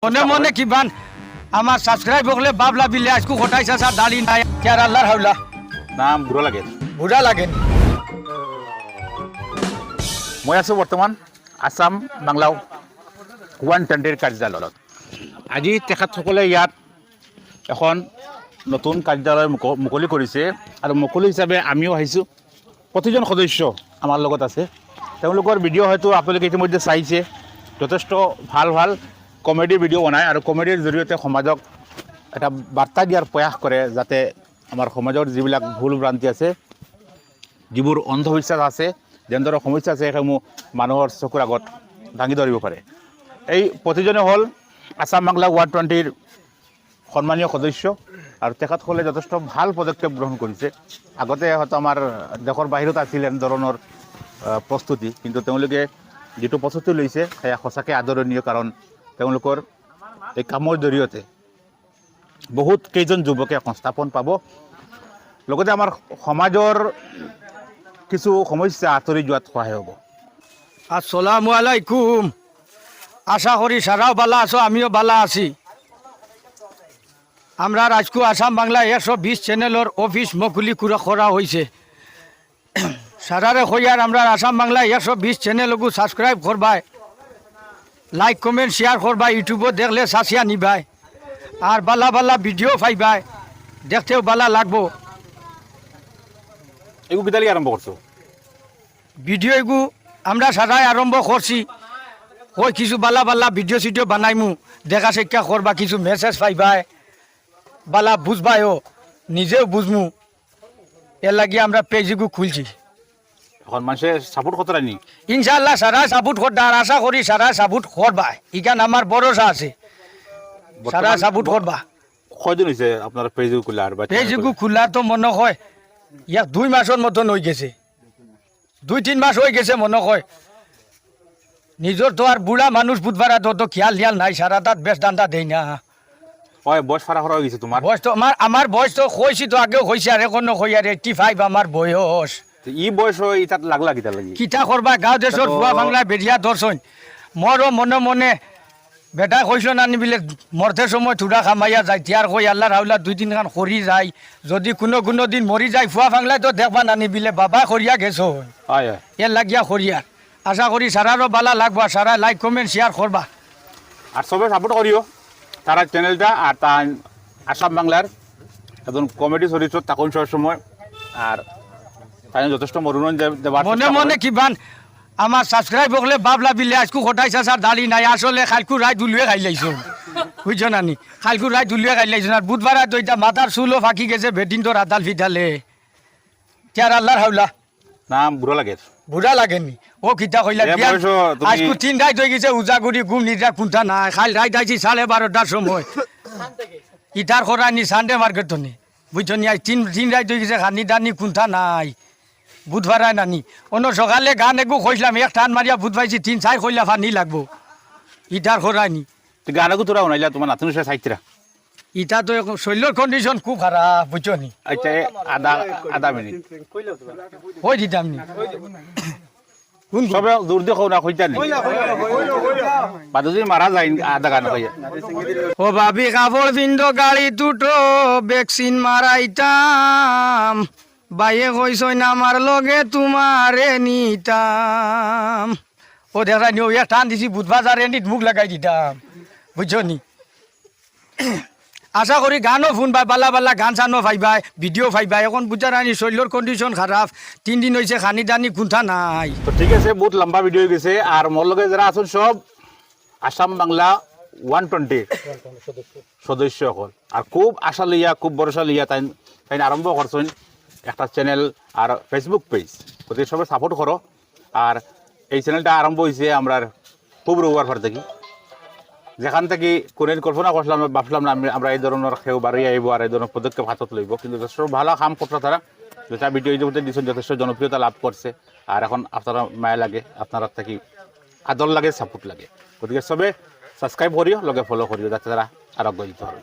মনে মনে কিবান আমার সাবস্ক্রাইব হলে বাবলা বিলে আজকু হটাইছা স্যার দালি নাই কেয়ার আল্লাহর হাওলা নাম বুড়া লাগে বুড়া লাগেন মই আছো বর্তমান আসাম বাংলা 120 কাৰ্যালয়ত আজি তেখেতসকলে ইয়াত এখন নতুন কাৰ্যালয় মুকলি কৰিছে আৰু মুকলি হিচাপে আমিও আহিছোঁ প্ৰতিজন সদস্য আমাৰ লগত আছে তেওঁলোকৰ ভিডিঅ' হয়তো আপোনালোকে ইতিমধ্যে চাইছে যথেষ্ট ভাল ভাল কমেডি ভিডিঅ' বনায় আৰু কমেডিৰ জৰিয়তে সমাজক এটা বাৰ্তা দিয়াৰ প্ৰয়াস কৰে যাতে আমাৰ সমাজৰ যিবিলাক ভুল ভ্ৰান্তি আছে যিবোৰ অন্ধবিশ্বাস আছে যেনেদৰে সমস্যা আছে সেইসমূহ মানুহৰ চকুৰ আগত দাঙি ধৰিব পাৰে এই প্ৰতিজনে হ'ল আসাম বাংলা 120ৰ সন্মানীয় সদস্য আৰু তেখেতসকলে যথেষ্ট ভাল পদক্ষেপ গ্ৰহণ কৰিছে আগতে হয়তো আমাৰ দেশৰ বাহিৰত আছিল এনে ধৰণৰ প্ৰস্তুতি কিন্তু তেওঁলোকে যিটো প্ৰস্তুতি লৈছে সেয়া সঁচাকৈ আদৰণীয় কাৰণ তেওঁলোকৰ এই কামৰ জৰিয়তে বহুত কেইজন যুৱকে সংস্থাপন পাব লগতে আমাৰ সমাজৰ কিছু সমস্যা আঁতৰি যোৱাত সহায় হ'ব আসসালামু আলাইকুম আশা করি সারাও বালা আছো আমিও বালা আছি আমরা আজকু আসাম বাংলা 120 চ্যানেলের অফিস মুকলি করা হয়েছে সারারে হইয়ার আমরা আসাম বাংলা 120 চ্যানেলকু সাবস্ক্রাইব করবাই লাইক কমেন্ট শেয়ার করবাই ইউটিউবে দেখলে সাসিয়া নিবাই আর বালা বালা ভিডিও পাইবাই দেখতেও বালা লাগবো এগুলো কিতালি আরম্ভ করছো ভিডিও এগু আমরা সারাই আরম্ভ করছি ওই কিছু বালা বালা ভিডিও সিডিও বানাইমু দেখা শিক্ষা করবা কিছু মেসেজ পাইবাই বালা বুঝবাইও নিজেও বুঝমু এর লাগি আমরা পেজগু খুলছি এখন মানুষের সাপোর্ট করতে রানি ইনশাআল্লাহ সারা সাপোর্ট করবা আর আশা করি সারা সাপোর্ট করবা ইখান আমার ভরসা আছে সারা সাপোর্ট করবা কয়দিন হয়েছে আপনার পেজগু খোলা আর পেজগু খোলা তো মনে হয় ইয়াক 2 মাসের মতন হয়ে গেছে 2-3 মাস হয়ে গেছে মনে হয় নিজের তো আর বুড়া মানুষ বুধবার তো খেয়াল খিয়াল নাই সারা তাত বেশ দান্দা দেই না হয় বয়স ফারা হয়ে গেছে তোমার বয়স তো আমার বয়স তো কইছি তো আগেও কইছি আর এখনো কই আর 85 আমার বয়স ই বয়স হয় ইতাত লাগলা কিতা লাগি কিতা করবা গাঁও দেশের বুয়া বাংলা বেরিয়া দর্শন মরও মনে মনে বেটা কইছো না নিবিলে মরতে সময় থুড়া খামাইয়া যায় তিয়ার কই আল্লাহর হাওলা 2-3 খান খরি যায় যদি কোনো দিন মরি যায় ফুয়া বাংলায় তো দেখবা না নিবিলে বাবা খরিয়া গেছো হয় এর লাগিয়া খরিয়া আশা করি সারারও বালা লাগবা সারা লাইক কমেন্ট শেয়ার করবা আর সবে সাপোর্ট করিও তারা চ্যানেলটা আর তা আসাম বাংলার একজন কমেডি চরিত্র তখন সময় আর তাই যথেষ্ট মনোরঞ্জন দেওয়ার মনে মনে কিবান আমার সাবস্ক্রাইব হলে বাবলা বিলে আজকু হটাইছা স্যার দালি নাই আসলে খালকু রায় দুলুয়ে খাই লাইছো বুঝছো নানি খালকু রায় দুলুয়ে খাই লাইছো আর বুধবার তো এটা মাথার চুলও ফাঁকি গেছে বেটিন তো রাতাল ফিটালে কেয়ার আল্লাহর হাওলা নাম বুড়া লাগে বুড়া লাগেনি ও কিতা কইলা আজকু 3 রাত হয়ে গেছে উজাগুড়ি ঘুম নিদ্রা কুন্ঠা নাই খাল রাত আইছি 12:30টার সময় ইটার করানি সানডে মার্কেট তো নি বুঝছো নি আজ 3 রাত হয়ে গেছে খানি দানি কুন্ঠা নাই বুধবার নানি অন্য সকালে গান এগু কইলাম এক টান মারিয়া বুধ পাইছি 3-4 কইলা ফানি লাগবো ইটার করানি গানাগু তোরা উনাইলা তোমার নাতুন সাহিত্যরা ইটা তো শৈল্যর কন্ডিশন খুব খারাপ বুঝছো নি আচ্ছা আধা মিনিট ওই দিতাম নি সবে দূর দিয়ে না কইতা নি বাদুজি মারা যায় আধা গান কইয়া ও ভাবি কাপড় পিন্দ গাড়ি দুটো ভ্যাকসিন মারাইতাম বাইয়ে কইসই আমার লগে তোমারে নিতাম ও দেখা নি ওয়া টান দিছি বুধবাজারে নিত মুখ লাগাই দিতাম বুঝছো নি আশা করি গানও শুনবাই বালা বালা গান চানো পাইবাই ভিডিও পাইবাই এখন বুঝা রানি শৈল্যর কন্ডিশন খারাপ 3 দিন হয়েছে খানি দানি কুন্ঠা নাই তো ঠিক আছে বহুত লম্বা ভিডিও হয়ে গেছে আর মোর লগে যারা আছেন সব আসাম বাংলা 120 সদস্য হল আর খুব আশা লইয়া খুব ভরসা লইয়া তাই আরম্ভ করছেন একটা চ্যানেল আর ফেসবুক পেজ ওদের সবাই সাপোর্ট করো আর এই চ্যানেলটা আরম্ভ হয়েছে আমরা খুব রোববার পর থেকে যেখান থেকে কোনো কল্পনা করছিলাম ভাবছিলাম না আমরা এই ধরনের খেউ বাড়ি আইব আর এই ধরনের পদক্ষেপ হাতত লইব কিন্তু যথেষ্ট ভালো কাম করছে তারা যেটা ভিডিও ইতিমধ্যে দিচ্ছেন যথেষ্ট জনপ্রিয়তা লাভ করছে আর এখন আপনারা মায়া লাগে আপনারা থাকি আদর লাগে সাপোর্ট লাগে গতিকে সবে সাবস্ক্রাইব করিও লগে ফলো করিও যাতে তারা আরোগ্য দিতে হবে